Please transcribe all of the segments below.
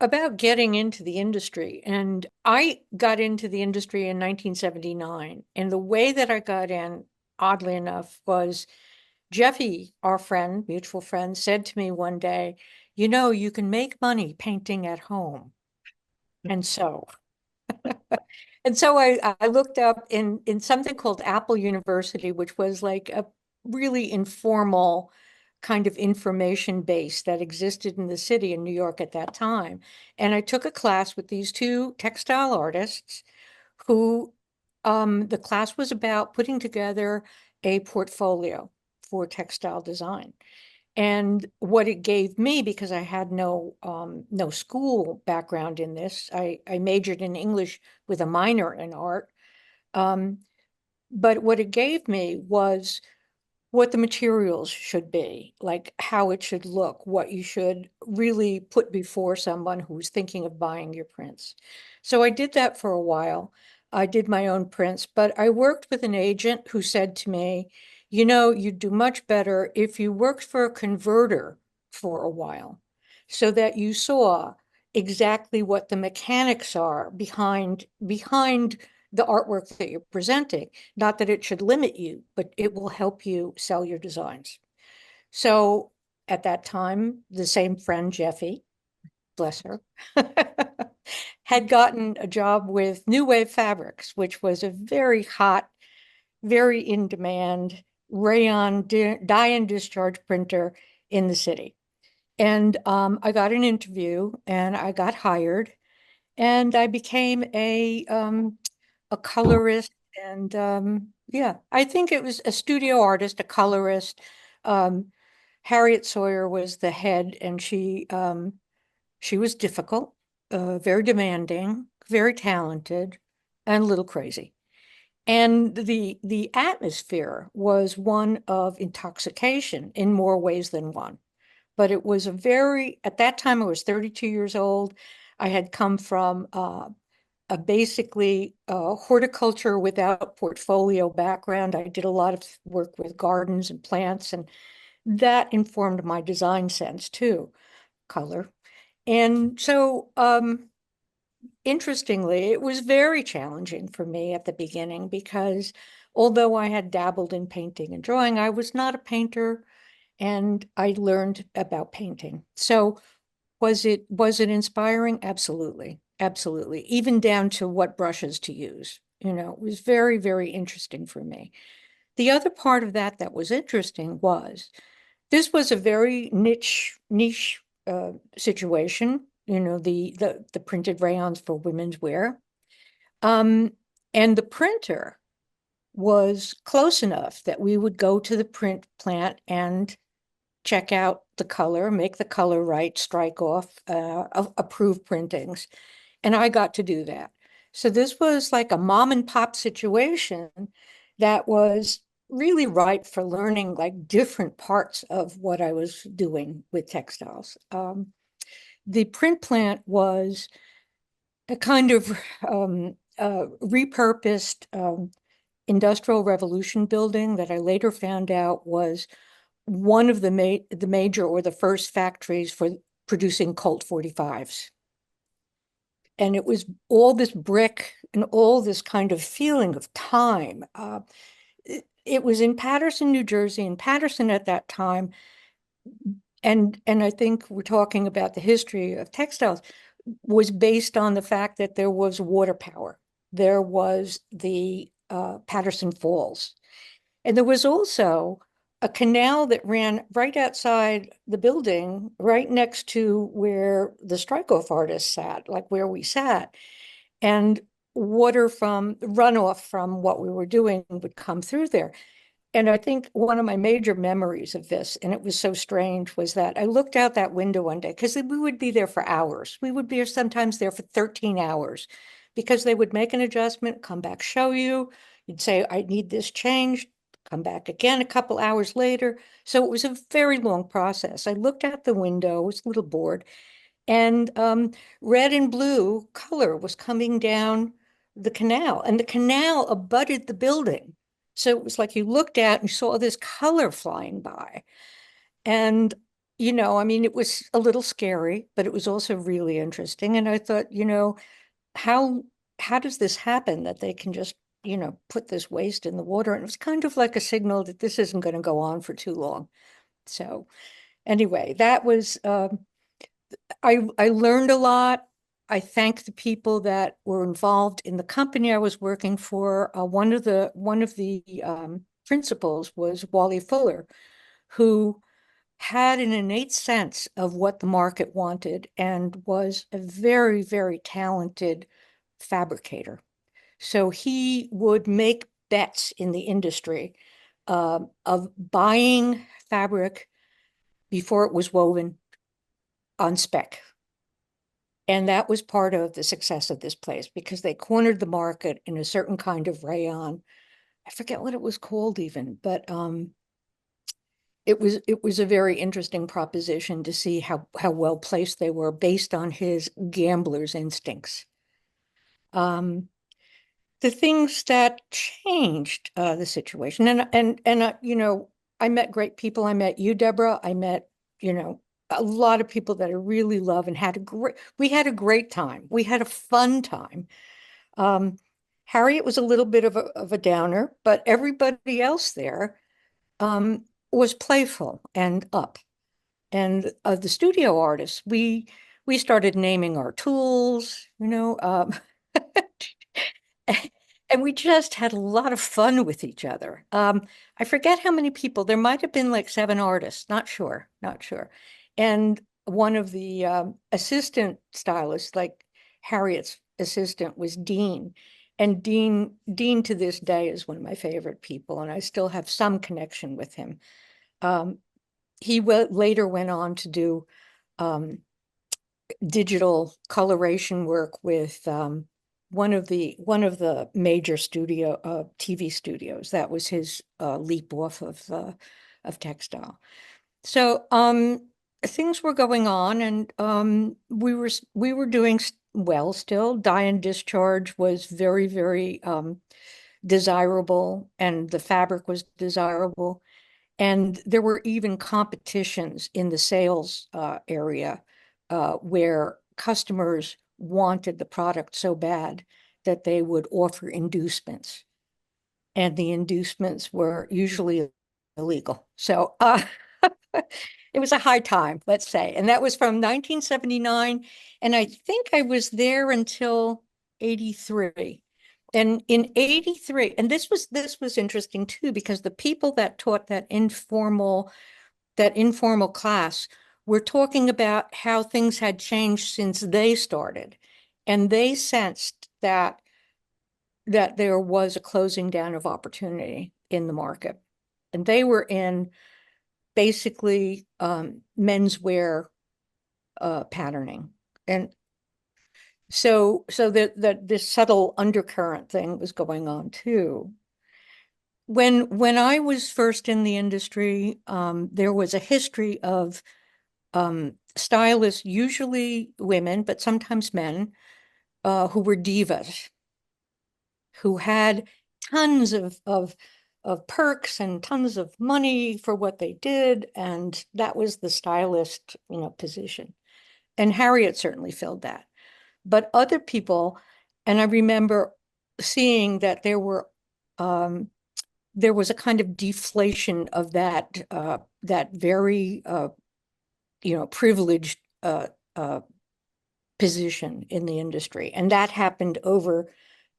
about getting into the industry. And I got into the industry in 1979. And the way that I got in, oddly enough, was Jeffy, our friend, mutual friend, said to me one day, you know, you can make money painting at home. And so, and so I looked up in something called Apple University, which was like a really informal kind of information base that existed in the city in New York at that time. And I took a class with these two textile artists who the class was about putting together a portfolio for textile design. And what it gave me, because I had no school background in this, I majored in English with a minor in art. Um, but what it gave me was what the materials should be, like how it should look, what you should really put before someone who's thinking of buying your prints. So I did that for a while. I did my own prints, but I worked with an agent who said to me, you know, you'd do much better if you worked for a converter for a while so that you saw exactly what the mechanics are behind the artwork that you're presenting. Not that it should limit you, but it will help you sell your designs. So at that time, the same friend, Jeffy, bless her, had gotten a job with New Wave Fabrics, which was a very hot, very in demand rayon dye and discharge printer in the city. And I got an interview and I got hired and I became a colorist and yeah, I think it was a studio artist, a colorist. Um, Harriet Sawyer was the head, and she was difficult, very demanding, very talented, and a little crazy. And the atmosphere was one of intoxication in more ways than one. But it was a very, at that time, I was 32 years old. I had come from a basically horticulture without portfolio background. I did a lot of work with gardens and plants, and that informed my design sense too, color. And so, interestingly, it was very challenging for me at the beginning because although I had dabbled in painting and drawing, I was not a painter and I learned about painting. So was it inspiring? Absolutely. Absolutely. Even down to what brushes to use. You know, it was very, very interesting for me. The other part of that that was interesting was this was a very niche situation, you know, the printed rayons for women's wear. Um, and the printer was close enough that we would go to the print plant and check out the color, make the color right, strike off approved printings. And I got to do that. So this was like a mom and pop situation that was really ripe for learning like different parts of what I was doing with textiles. The print plant was a kind of repurposed industrial revolution building that I later found out was one of the major or the first factories for producing Colt 45s. And it was all this brick and all this kind of feeling of time. It was in Paterson, New Jersey, and Paterson at that time, and I think we're talking about the history of textiles, was based on the fact that there was water power. There was the Paterson Falls. And there was also a canal that ran right outside the building, right next to where the strike-off artists sat, like where we sat. And water from runoff from what we were doing would come through there. And I think one of my major memories of this, and it was so strange, was that I looked out that window one day because we would be there for hours. We would be sometimes there for 13 hours because they would make an adjustment, come back, show you. You'd say, I need this changed, come back again a couple hours later. So it was a very long process. I looked out the window, I was a little bored, and red and blue color was coming down the canal, and the canal abutted the building. So it was like you looked at and you saw this color flying by. And I mean, it was a little scary, but it was also really interesting. And I thought, how how does this happen that they can just, put this waste in the water? And it was kind of like a signal that this isn't going to go on for too long. So anyway, that was I learned a lot. I thank the people that were involved in the company I was working for. One of the principals was Wally Fuller, who had an innate sense of what the market wanted and was a very, very talented fabricator. So he would make bets in the industry of buying fabric before it was woven on spec. And that was part of the success of this place because they cornered the market in a certain kind of rayon. I forget what it was called even, but it was a very interesting proposition to see how well placed they were based on his gambler's instincts. Um, the things that changed the situation, and I met great people. I met you, Deborah. I met you know a lot of people that I really love and we had a great time. We had a fun time. Um, Harriet was a little bit of a downer, but everybody else there um, was playful and up. And the studio artists, we started naming our tools, and we just had a lot of fun with each other. I forget how many people. There might have been like 7 artists. Not sure, not sure. And one of the assistant stylists, like Harriet's assistant, was Dean. And Dean to this day is one of my favorite people, and I still have some connection with him. Um, he later went on to do digital coloration work with one of the major TV studios. That was his leap off of textile. So things were going on, and we were doing well still. Dye and discharge was very, very desirable, and the fabric was desirable. And there were even competitions in the sales area where customers wanted the product so bad that they would offer inducements. And the inducements were usually illegal. So it was a high time, let's say. And that was from 1979. And I think I was there until 83. And in 83, and this was interesting too, because the people that taught that informal class were talking about how things had changed since they started. And they sensed that there was a closing down of opportunity in the market. And they were in basically menswear patterning. And so that this subtle undercurrent thing was going on too. When I was first in the industry, there was a history of stylists, usually women, but sometimes men, who were divas, who had tons of perks and tons of money for what they did, and that was the stylist, position. And Harriet certainly filled that. But other people, and I remember seeing that there was a kind of deflation of that very privileged uh, position in the industry, and that happened over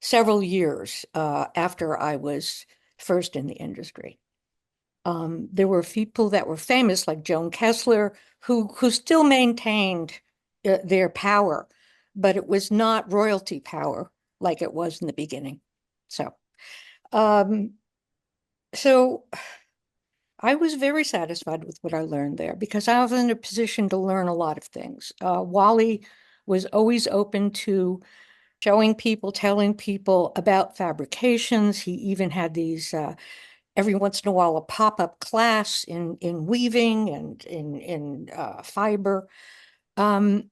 several years after I was first in the industry. There were people that were famous, like Joan Kessler, who still maintained their power, but it was not royalty power like it was in the beginning. So, um, so I was very satisfied with what I learned there because I was in a position to learn a lot of things. Wally was always open to showing people, telling people about fabrications. He even had these every once in a while a pop-up class in weaving and in fiber. Um,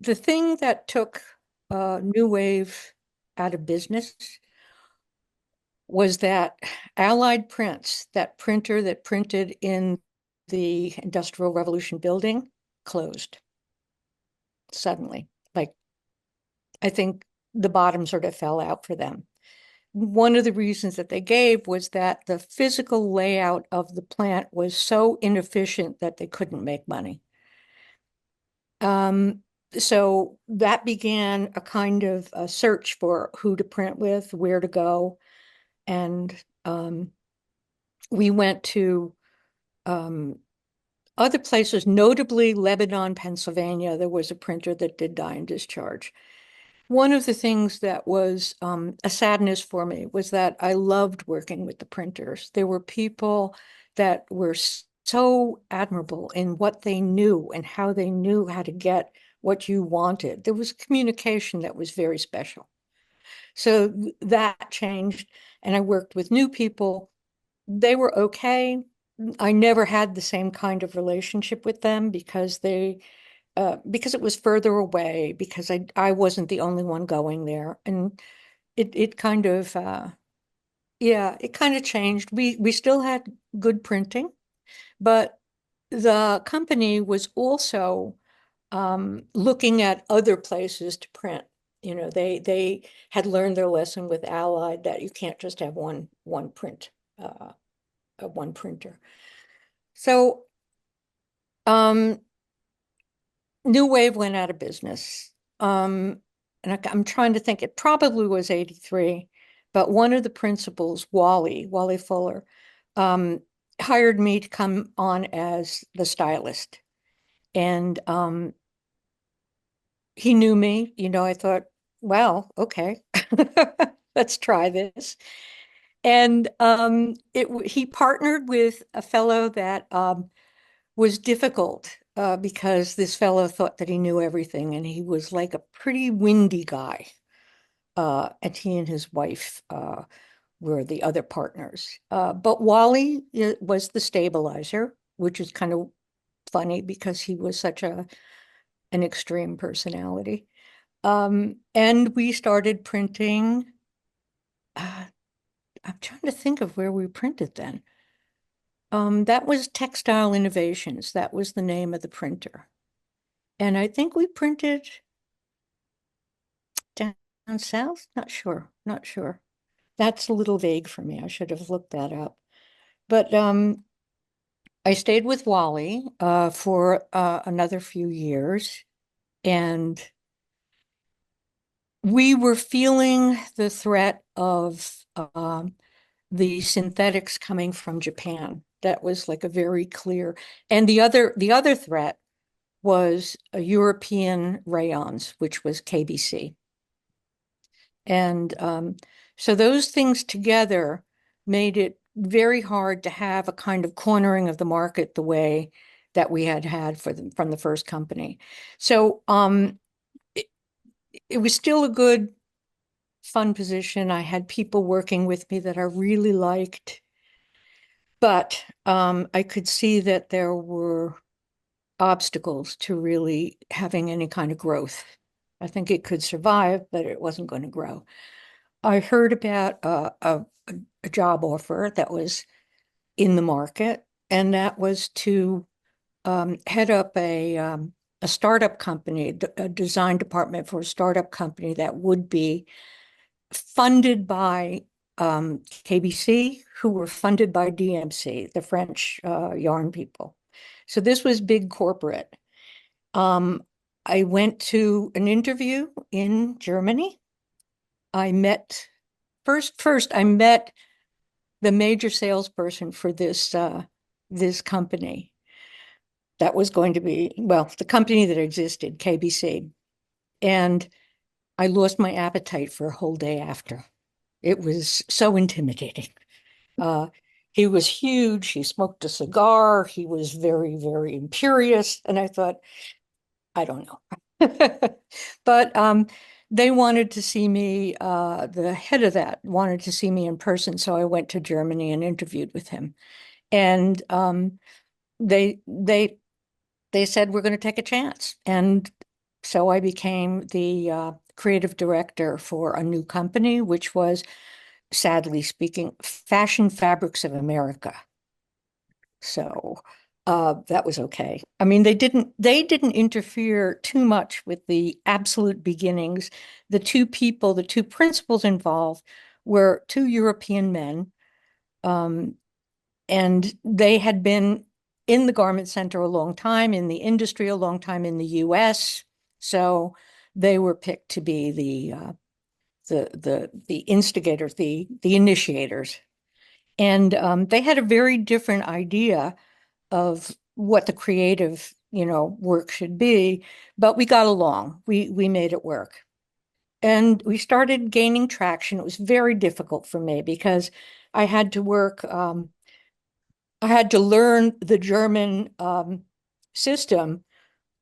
the thing that took New Wave out of business was that Allied Prints, that printer that printed in the Industrial Revolution building closed suddenly. Like, I think the bottom sort of fell out for them. One of the reasons that they gave was that the physical layout of the plant was so inefficient that they couldn't make money. So that began a kind of a search for who to print with, where to go. And we went to other places, notably Lebanon, Pennsylvania. There was a printer that did die and discharge. One of the things that was a sadness for me was that I loved working with the printers. There were people that were so admirable in what they knew and how they knew how to get what you wanted. There was communication that was very special. So that changed, and I worked with new people. They were okay. I never had the same kind of relationship with them because because it was further away, because I wasn't the only one going there. And it kind of yeah, it kind of changed. We still had good printing, but the company was also looking at other places to print. You know, they had learned their lesson with Allied that you can't just have one print, one printer. So New Wave went out of business. And I'm trying to think, it probably was 83, but one of the principals, Wally Fuller, hired me to come on as the stylist. And he knew me, you know, I thought, well, okay, let's try this. And he partnered with a fellow that was difficult because this fellow thought that he knew everything, and he was like a pretty windy guy. And he and his wife were the other partners. But Wally was the stabilizer, which is kind of funny because he was such an extreme personality. And we started printing. I'm trying to think of where we printed then. That was Textile Innovations. That was the name of the printer. And I think we printed down south. Not sure. That's a little vague for me. I should have looked that up. But I stayed with Wally for another few years, and we were feeling the threat of the synthetics coming from Japan. That was like a very clear. And the other threat was European rayons, which was KBC. And so those things together made it very hard to have a kind of cornering of the market the way that we had from the first company. So it was still a good, fun position. I had people working with me that I really liked, but I could see that there were obstacles to really having any kind of growth. I think it could survive, but it wasn't going to grow. I heard about a job offer that was in the market, and that was to head up a startup company, a design department for a startup company that would be funded by KBC, who were funded by DMC, the French yarn people. So this was big corporate. I went to an interview in Germany. I met first I met the major salesperson for this company. That was going to be, well, the company that existed, KBC. And I lost my appetite for a whole day after. It was so intimidating. Uh, he was huge. He smoked a cigar. He was very, very imperious. And I thought, I don't know. But they wanted to see me, the head of that wanted to see me in person. So I went to Germany and interviewed with him. And they said, we're going to take a chance. And so I became the creative director for a new company, which was, sadly speaking, Fashion Fabrics of America. So That was okay. I mean, they didn't interfere too much with the absolute beginnings. The two principals involved were two European men, um, and they had been in the garment center a long time, in the industry a long time in the US. So they were picked to be the instigators, the initiators. And they had a very different idea of what the creative, work should be, but we got along. We made it work. And we started gaining traction. It was very difficult for me because I had to work, I had to learn the German system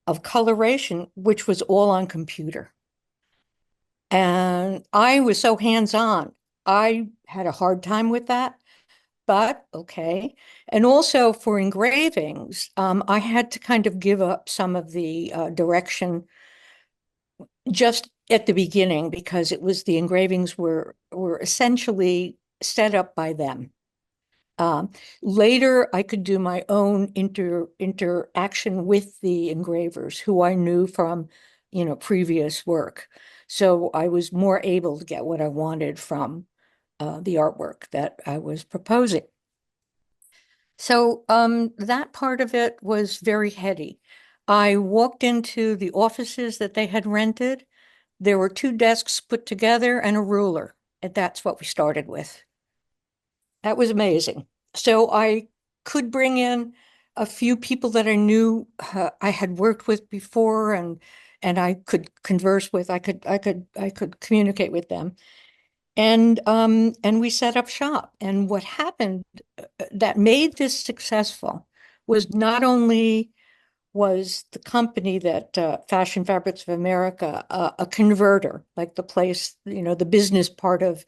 of coloration, which was all on computer. And I was so hands-on. I had a hard time with that, but okay. And also for engravings, I had to kind of give up some of the direction just at the beginning because it was the engravings were essentially set up by them. Um, Later, I could do my own interaction with the engravers who I knew from, previous work. So I was more able to get what I wanted from the artwork that I was proposing. So that part of it was very heady. I walked into the offices that they had rented. There were two desks put together and a ruler, and that's what we started with. That was amazing. So I could bring in a few people that I knew I had worked with before, and I could converse with. I could communicate with them, and we set up shop. And what happened that made this successful was not only was the company that Fashion Fabrics of America a converter, like the place, the business part of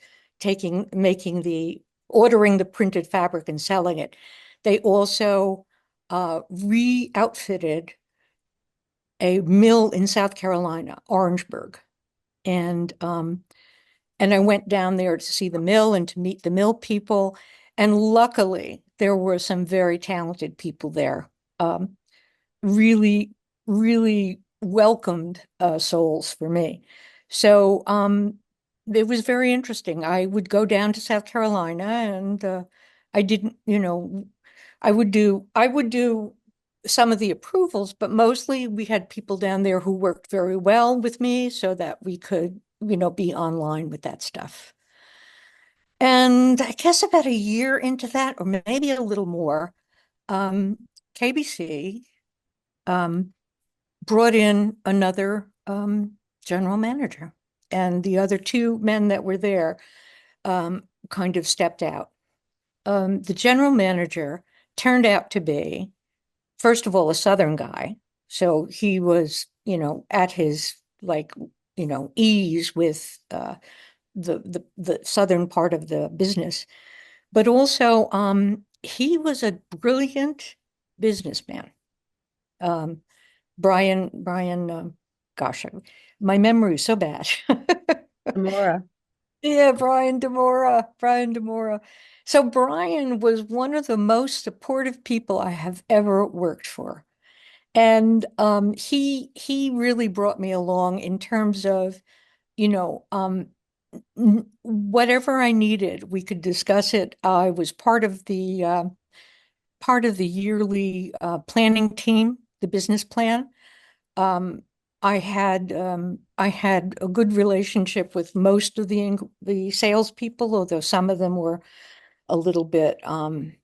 ordering the printed fabric and selling it. They also re-outfitted a mill in South Carolina, Orangeburg, and um, and I went down there to see the mill and to meet the mill people. And luckily, there were some very talented people there. Really, really welcomed souls for me. So it was very interesting. I would go down to South Carolina and I didn't, I would do some of the approvals, but mostly we had people down there who worked very well with me so that we could, be online with that stuff. And I guess about a year into that, or maybe a little more, um, KBC um, brought in another general manager, and the other two men that were there kind of stepped out. The general manager turned out to be, first of all, a Southern guy. So he was, at his like, ease with the Southern part of the business. But also, he was a brilliant businessman. Um, Brian, gosh, my memory is so bad. Amora. Yeah, Brian Demora. So Brian was one of the most supportive people I have ever worked for. And he really brought me along in terms of, you know, um, whatever I needed, we could discuss it. I was part of the yearly planning team, the business plan. Um, I had a good relationship with most of the salespeople, although some of them were a little bit um,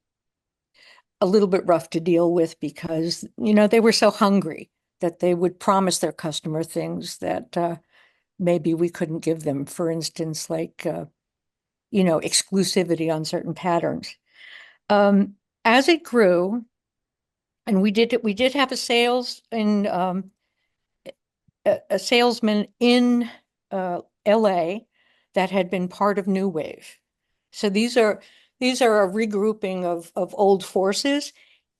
a little bit rough to deal with because they were so hungry that they would promise their customer things that maybe we couldn't give them. For instance, like exclusivity on certain patterns. As it grew, and we did have a salesman in LA that had been part of New Wave. So these are a regrouping of old forces.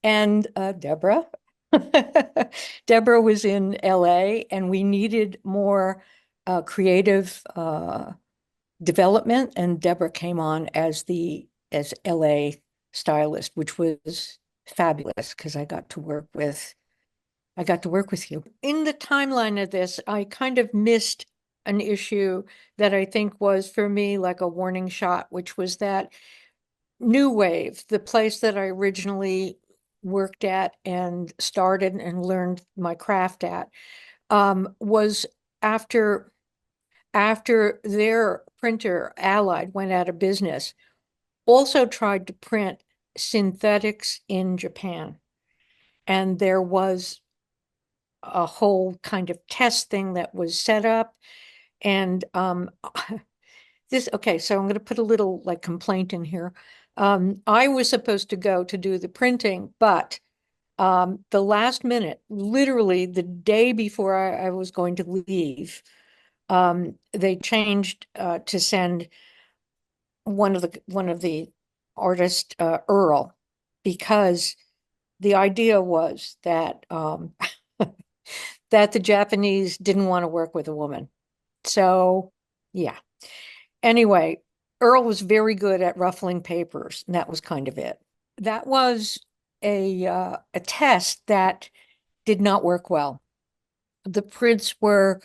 And Deborah was in LA, and we needed more creative development. And Deborah came on as LA stylist, which was fabulous because I got to work with you. In the timeline of this, I kind of missed an issue that I think was for me like a warning shot, which was that New Wave, the place that I originally worked at and started and learned my craft at, was after their printer Allied went out of business, also tried to print synthetics in Japan. And there was a whole kind of test thing that was set up. And okay, so I'm going to put a little like complaint in here. I was supposed to go to do the printing, but the last minute, literally the day before I was going to leave, they changed to send one of the artists, Earl, because the idea was that that the Japanese didn't want to work with a woman. So, yeah. Anyway, Earl was very good at ruffling papers, and that was kind of it. That was a test that did not work well. The prints were,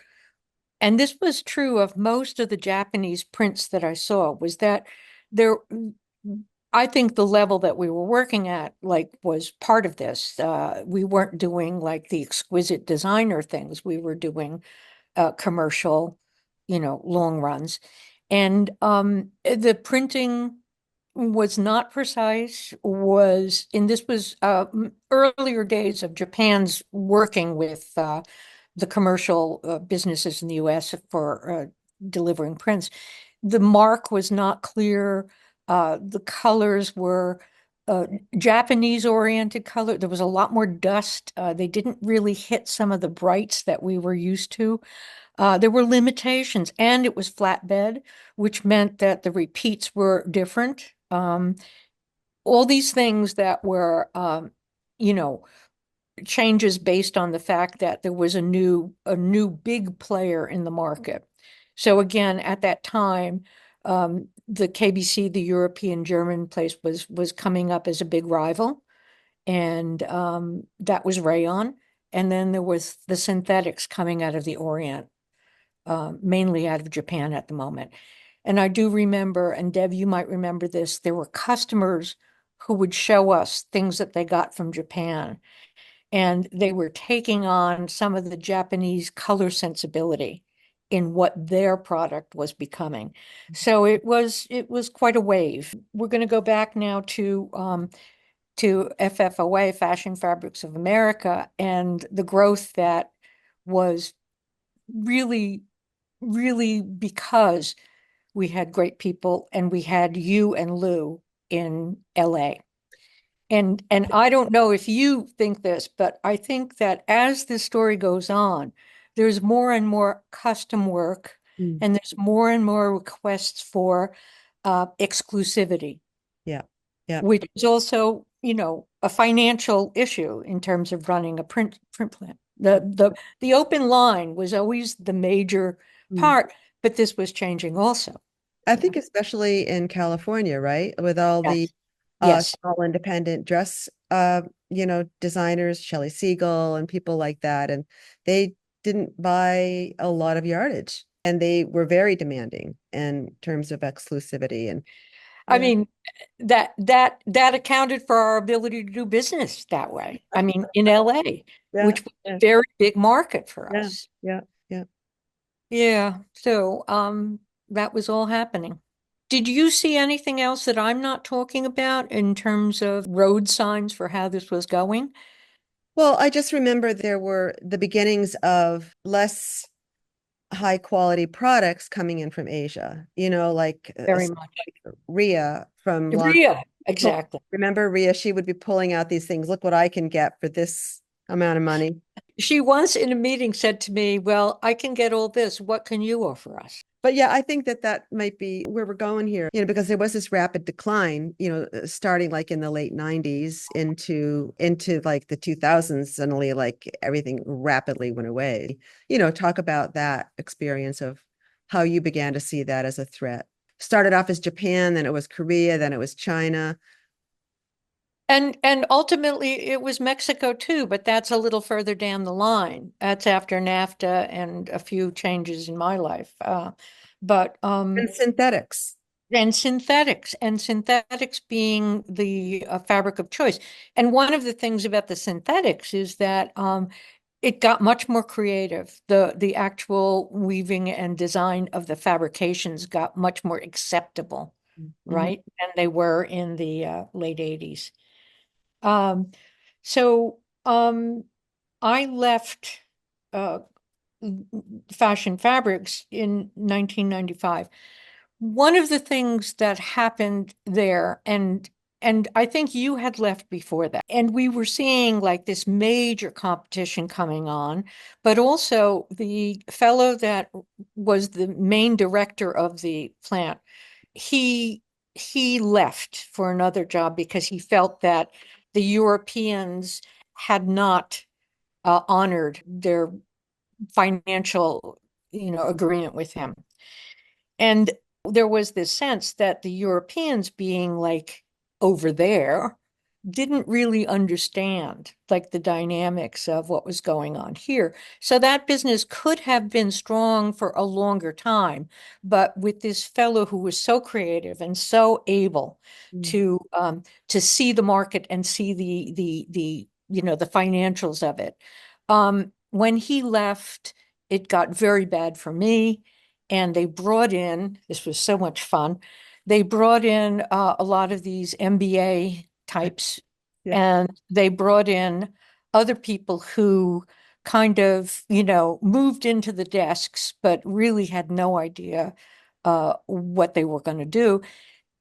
and this was true of most of the Japanese prints that I saw, was that there, I think the level that we were working at, like, was part of this. We weren't doing like the exquisite designer things. We were doing commercial, long runs. And the printing was not precise, this was earlier days of Japan's working with the commercial businesses in the US for delivering prints. The mark was not clear. The colors were Japanese oriented color. There was a lot more dust. They didn't really hit some of the brights that we were used to. There were limitations, and it was flatbed, which meant that the repeats were different. All these things that were, you know, changes based on the fact that there was a new big player in the market. So again, at that time, the KBC, the European German place, was coming up as a big rival, and that was rayon. And then there was the synthetics coming out of the Orient, mainly out of Japan at the moment. And I do remember, and Deb, you might remember this, there were customers who would show us things that they got from Japan, and they were taking on some of the Japanese color sensibility in what their product was becoming. So it was quite a wave. We're going to go back now to FFOA, Fashion Fabrics of America, and the growth that was really, really because we had great people and we had you and Lou in LA. And I don't know if you think this, but I think that as this story goes on, there's more and more custom work, Mm. and there's more and more requests for exclusivity, Yeah. Yeah. which is also, a financial issue in terms of running a print plant. The open line was always the major Mm. part, but this was changing also. I Yeah. think especially in California, right? With all the Yes. Yes. small independent dress designers, Shelley Siegel and people like that. And they didn't buy a lot of yardage, and they were very demanding in terms of exclusivity. And I yeah, mean, that accounted for our ability to do business that way. I mean, in LA, yeah, which was a yeah, very big market for yeah, us. yeah, yeah. Yeah. So, that was all happening. Did you see anything else that I'm not talking about in terms of road signs for how this was going? Well, I just remember there were the beginnings of less high quality products coming in from Asia, like Very much. Ria from Long. Ria, exactly. Remember Ria? She would be pulling out these things. Look what I can get for this amount of money. She once in a meeting said to me, "Well, I can get all this. What can you offer us?" But yeah, I think that might be where we're going here, because there was this rapid decline, starting like in the late 90s into like the 2000s, suddenly like everything rapidly went away. Talk about that experience of how you began to see that as a threat. Started off as Japan, then it was Korea, then it was China. And ultimately it was Mexico too, but that's a little further down the line. That's after NAFTA and a few changes in my life. But And synthetics. and synthetics being the fabric of choice. And one of the things about the synthetics is that it got much more creative. The actual weaving and design of the fabrications got much more acceptable, Mhm. right? Than they were in the late 80s. Um, so I left uh, Fashion Fabrics in 1995. One of the things that happened there, and I think you had left before that, and we were seeing like this major competition coming on, but also the fellow that was the main director of the plant, he he left for another job because he felt that the Europeans had not honored their financial, agreement with him. And there was this sense that the Europeans being like over there didn't really understand like the dynamics of what was going on here. So that business could have been strong for a longer time, but with this fellow who was so creative and so able Mm. to see the market and see the financials of it. When he left, it got very bad for me. And they brought in, this was so much fun, they brought in a lot of these MBA types, Yeah. and they brought in other people who kind of, moved into the desks, but really had no idea what they were going to do.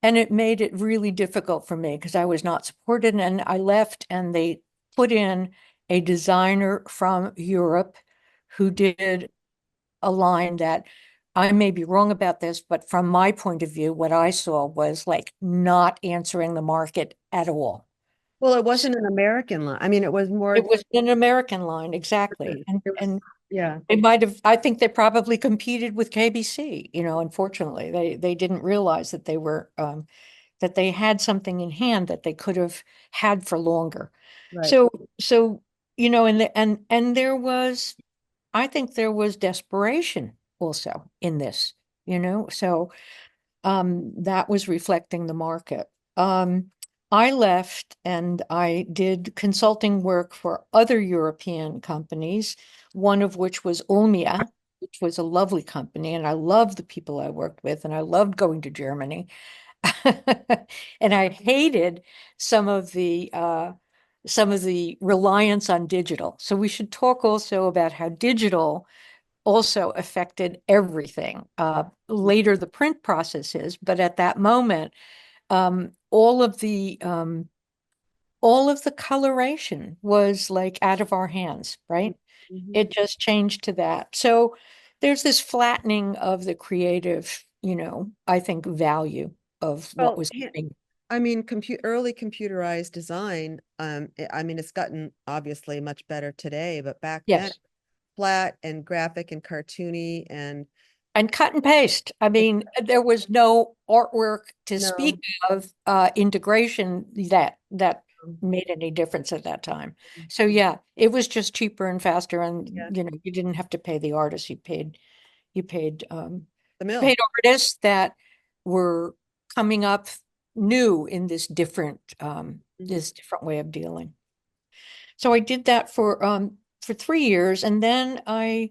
And it made it really difficult for me because I was not supported. And I left, and they put in a designer from Europe who did a line that I may be wrong about this, but from my point of view, what I saw was like not answering the market at all. Well, it So wasn't an American line. I mean, it was it more, was an American line, exactly. And it was, and yeah, they might have, I think they probably competed with KBC, unfortunately. They didn't realize that they were that they had something in hand that they could have had for longer. right. So and there was, I think there was desperation also in this, so that was reflecting the market. I left and I did consulting work for other European companies, one of which was Ulmia, which was a lovely company, and I loved the people I worked with, and I loved going to Germany. And I hated some of the reliance on digital. So we should talk also about how digital also affected everything. Later, the print processes, but at that moment, um, all of the um, all of the coloration was like out of our hands, right? Mhm. It just changed to that. So there's this flattening of the creative, I think value of what Well, was happening. I mean, early computerized design, I mean, it's gotten obviously much better today, but back then, Yes. flat and graphic and cartoony and And cut and paste. I mean, there was no artwork to speak no, of integration that made any difference at that time. So yeah, it was just cheaper and faster, and yeah, you didn't have to pay the artists. You paid the you mill. paid artists that were coming up new in Mhm. this different way of dealing. So I did that for 3 years, and then I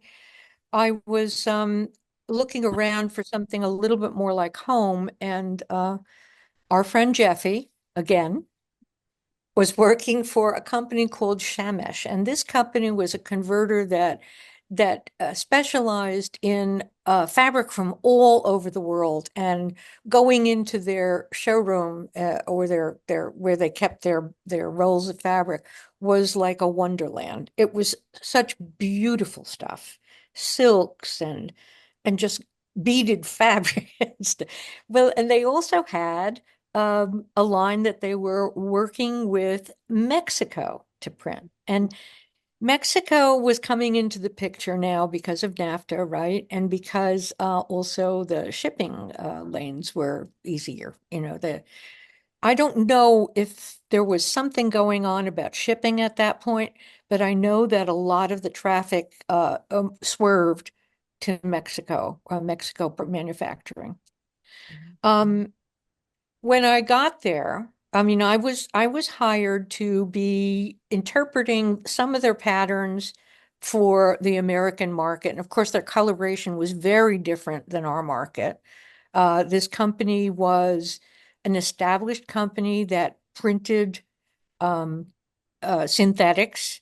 was looking around for something a little bit more like home, and our friend Jeffy, again, was working for a company called Shamesh, and this company was a converter that specialized in fabric from all over the world, and going into their showroom or their where they kept their rolls of fabric was like a wonderland. It was such beautiful stuff, silks and just beaded fabric and stuff. Well, and they also had a line that they were working with Mexico to print. And Mexico was coming into the picture now because of NAFTA, right? And because also the shipping lanes were easier. I don't know if there was something going on about shipping at that point, but I know that a lot of the traffic swerved to Mexico, Mexico manufacturing. Mhm. Um, when I got there, I mean, I was hired to be interpreting some of their patterns for the American market, and of course, their coloration was very different than our market. This company was an established company that printed um, synthetics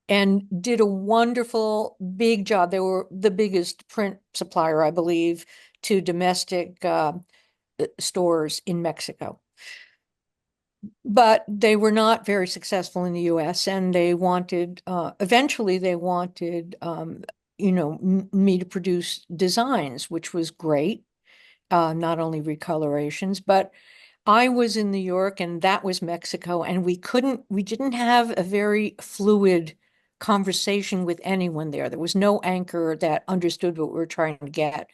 and did a wonderful big job. They were the biggest print supplier, I believe, to domestic stores in Mexico. But they were not very successful in the US, and they wanted, eventually, they wanted, me to produce designs, which was great, not only recolorations, but I was in New York and that was Mexico, and we didn't have a very fluid conversation with anyone there. There was no anchor that understood what we were trying to get.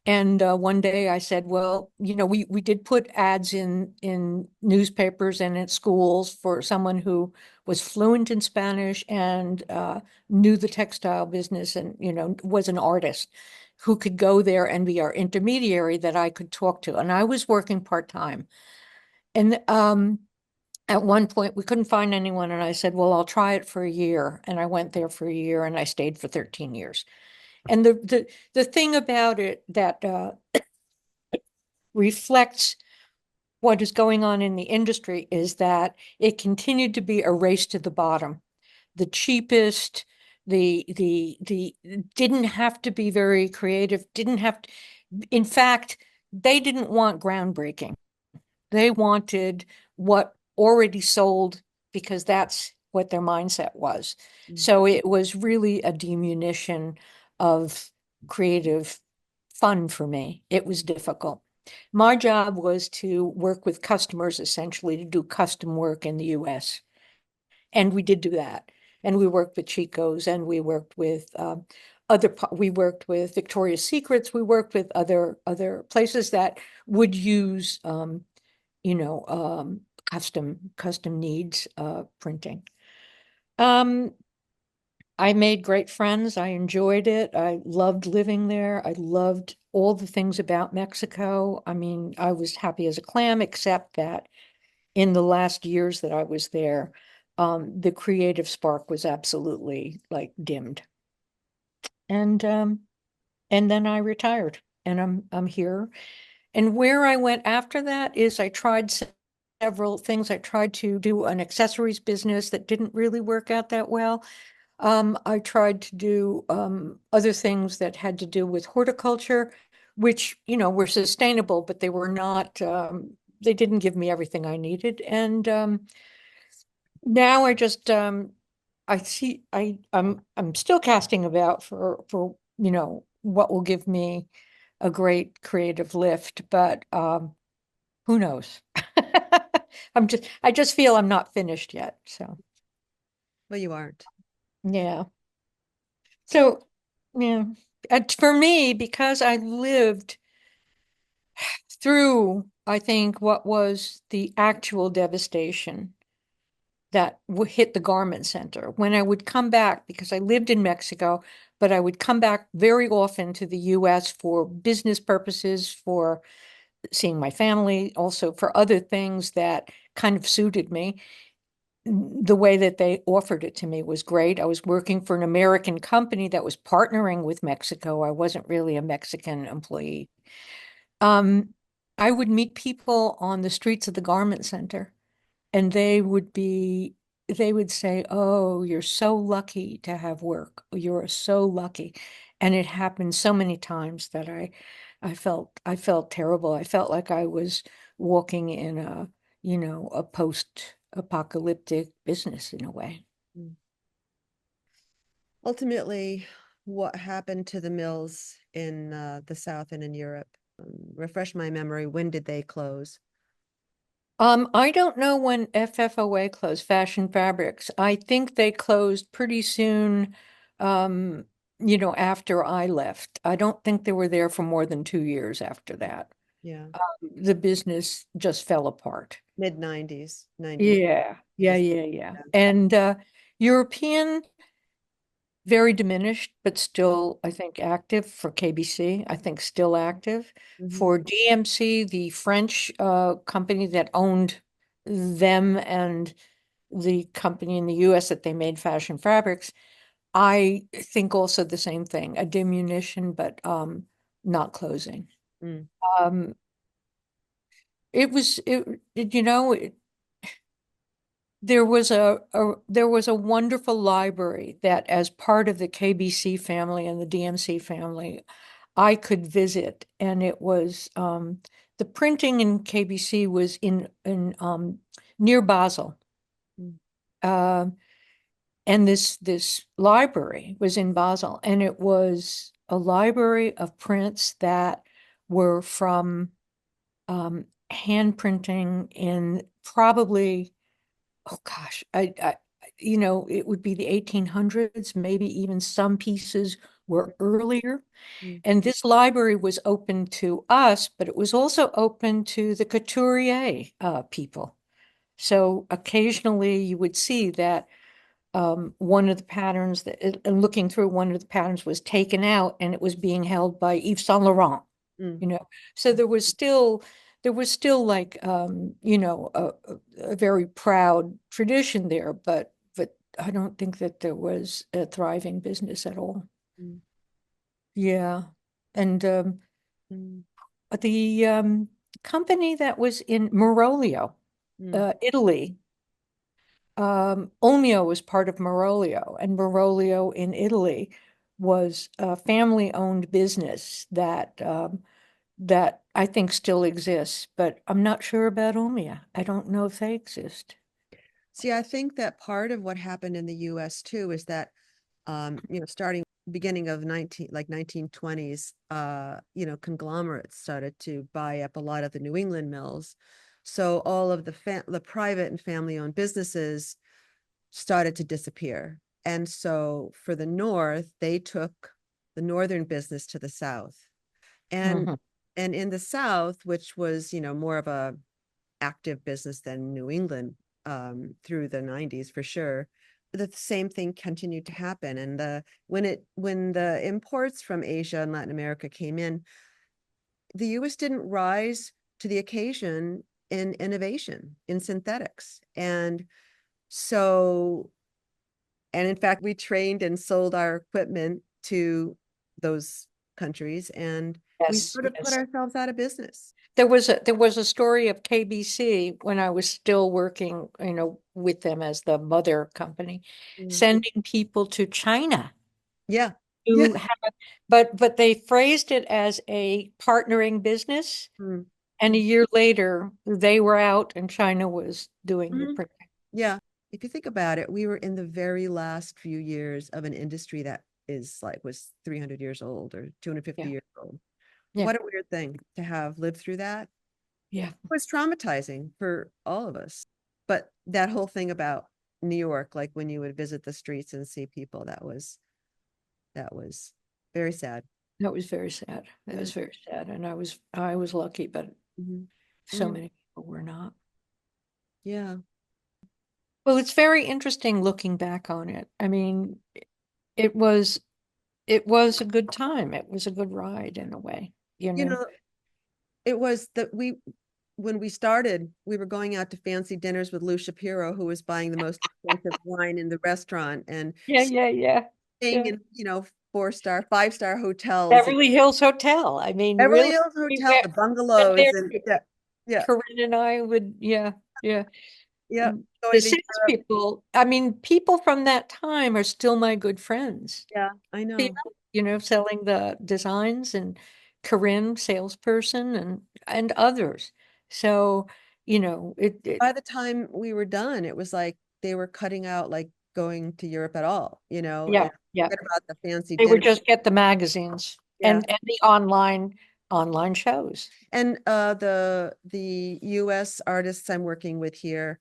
And one day I said, well, we did put ads in newspapers and at schools for someone who was fluent in Spanish and knew the textile business and, was an artist who could go there and be our intermediary that I could talk to. And I was working part-time. And at one point we couldn't find anyone, and I said, well, I'll try it for a year. And I went there for a year and I stayed for 13 years. And the thing about it that reflects what is going on in the industry is that it continued to be a race to the bottom. The cheapest, the didn't have to be very creative, didn't have to, in fact, they didn't want groundbreaking. They wanted what already sold because that's what their mindset was. Mm. So it was really a diminution of creative fun for me. It was difficult. My job was to work with customers essentially to do custom work in the US. And we did do that. And we worked with Chico's and we worked with we worked with Victoria's Secrets. We worked with other places that would use you know, custom needs printing. Um, I made great friends. I enjoyed it. I loved living there. I loved all the things about Mexico. I mean, I was happy as a clam, except that in the last years that I was there, the creative spark was absolutely like dimmed. And and then I retired, and I'm here. And where I went after that is I tried several things. I tried to do an accessories business that didn't really work out that well. I tried to do other things that had to do with horticulture, which, were sustainable, but they were not, they didn't give me everything I needed. And now I just, I see, I'm still casting about for, what will give me a great creative lift, but who knows? I just feel I'm not finished yet. So, Well, you aren't. yeah. So, yeah, for me, because I lived through, I think, what was the actual devastation that hit the garment center. When I would come back, because I lived in Mexico, but I would come back very often to the US for business purposes, for seeing my family, also for other things that kind of suited me. The way that they offered it to me was great. I was working for an American company that was partnering with Mexico. I wasn't really a Mexican employee. Um, I would meet people on the streets of the garment center, and they would say, "Oh, you're so lucky to have work. You're so lucky." And it happened so many times that I felt terrible. I felt like I was walking in a post-apocalyptic business in a way. Mm. Ultimately, what happened to the mills in the South and in Europe? Refresh my memory. When did they close? I don't know when FFOA closed, Fashion Fabrics. I think they closed pretty soon, um, after I left. I don't think they were there for more than 2 years after that. Yeah. The business just fell apart. mid 90s, 90s. Yeah, yeah, yeah, yeah. Yeah. And European, very diminished, but still, I think, active for KBC. I think still active. Mhm. For DMC, the French company that owned them and the company in the US that they made fashion fabrics, I think also the same thing, a diminution, but not closing. Mm. Um, there was a wonderful library that as part of the KBC family and the DMC family I could visit, and it was the printing in KBC was in near Basel. Mm. Um and this library was in Basel, and it was a library of prints that were from hand printing in probably, oh gosh, it would be the 1800s, maybe even some pieces were earlier. Mm. And this library was open to us, but it was also open to the couturier people. So occasionally you would see that one of the patterns and looking through one of the patterns was taken out and it was being held by Yves Saint Laurent, Mm. you know. So there was still like a very proud tradition there, but I don't think that there was a thriving business at all. Mm. Yeah. And Mm. the company that was in Morolio, Mm. Italy, Olmio was part of Morolio, and Morolio in Italy was a family-owned business that I think still exists, but I'm not sure about Olmia. I don't know if they exist. See, I think that part of what happened in the US too is that starting beginning of 1920s, conglomerates started to buy up a lot of the New England mills. So all of the private and family-owned businesses started to disappear. And so for the North, they took the Northern business to the South. And Mhm. and in the South, which was, more of a active business than New England, through the 90s for sure, the same thing continued to happen. And when the imports from Asia and Latin America came in, the US didn't rise to the occasion in innovation in synthetics. So and in fact, we trained and sold our equipment to those countries, and we Yes, sort of put yes. ourselves out of business. There was a story of KBC when I was still working, with them as the mother company, Mm. sending people to China Yeah. Yeah. who had, but they phrased it as a partnering business. Mm. And a year later, they were out and China was doing the Mhm. printing. Yeah. If you think about it, we were in the very last few years of an industry that was 300 years old or 250 Yeah, years old. yeah, What a weird thing to have lived through that. yeah. It was traumatizing for all of us. But that whole thing about New York, like when you would visit the streets and see people, that was very sad. That was very sad. That Yeah. was very sad. And I was lucky, but Mhm. so Mm. many people were not. Yeah. Well, it's very interesting looking back on it. I mean, it was it was a good time. It was a good ride in a way, you You know. know, it was that when we started, we were going out to fancy dinners with Lou Shapiro, who was buying the most expensive wine in the restaurant and Yeah, yeah, yeah. staying Yeah. in, 4-star, 5-star hotels, Beverly Hills Hotel. I mean, Beverly really, Hills we Hotel, went, the went bungalows, there. and yeah, yeah, Corinne and I would, yeah, yeah. yeah, The going to Europe. salespeople, I mean, people from that time are still my good friends. Yeah, I know. People, selling the designs, and Corinne, salesperson, and others. So, it By the time we were done, it was like they were cutting out like going to Europe at all, yeah, and yeah. forget about the fancy They would dinner. just get the magazines Yeah. and the online shows. And the US artists I'm working with here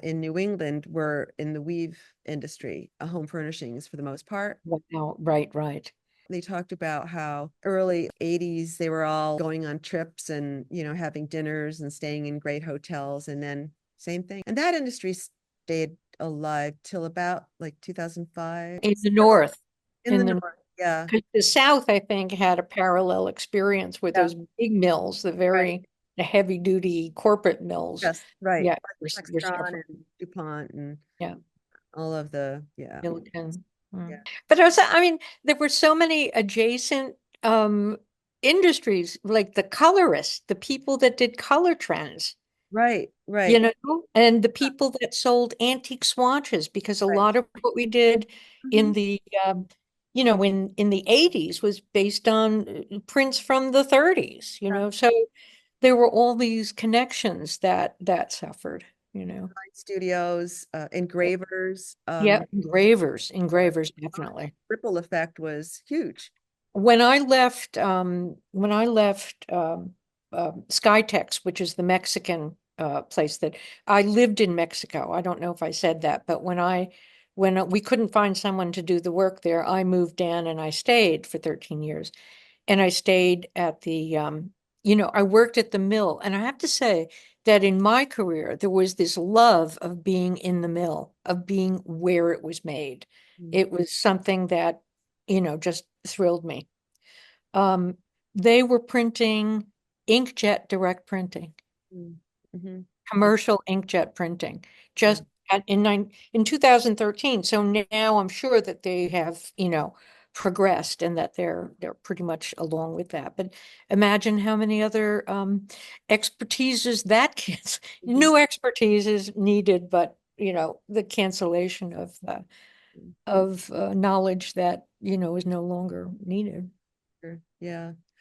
in New England were in the weave industry, home furnishings for the most part. Wow, right, right. they talked about how early 80s they were all going on trips and, having dinners and staying in great hotels, and then same thing. And that industry stayed alive till about like 2005 In the North, in the in the north. Yeah. 'cause the South, I think, had a parallel experience with Yeah. those big mills, Right. the heavy duty corporate mills. Yes. Right. Yeah, we're Textron suffering. and DuPont and Yeah, all of the, yeah. Milliken. Yeah. But also, I mean, there were so many adjacent um industries, like the colorists, the people that did color trends, Right. you Right. know, and the people that sold antique swatches, because a Right. lot of what we did Mhm. in the in the 80s was based on prints from the 30s, Yeah. so there were all these connections that suffered, Studios, engravers, yeah, engravers uh, definitely. ripple effect was huge. When I left Skytex, which is the Mexican place that I lived in Mexico. I don't know if I said that, but when we couldn't find someone to do the work there, I moved in and I stayed for 13 years. And I stayed at I worked at the mill. And I have to say that in my career, there was this love of being in the mill, of being where it was made. Mm, It was something that, just thrilled me. Um, they were printing inkjet direct printing, mm, mhm. Yeah. commercial inkjet printing, Yeah. just in 2013. So now I'm sure that they have, progressed and that they're pretty much along with that. But imagine how many other expertises that gets. Mhm. New expertise is needed, but the cancellation Mm, of knowledge that is no longer needed. sure. Yeah.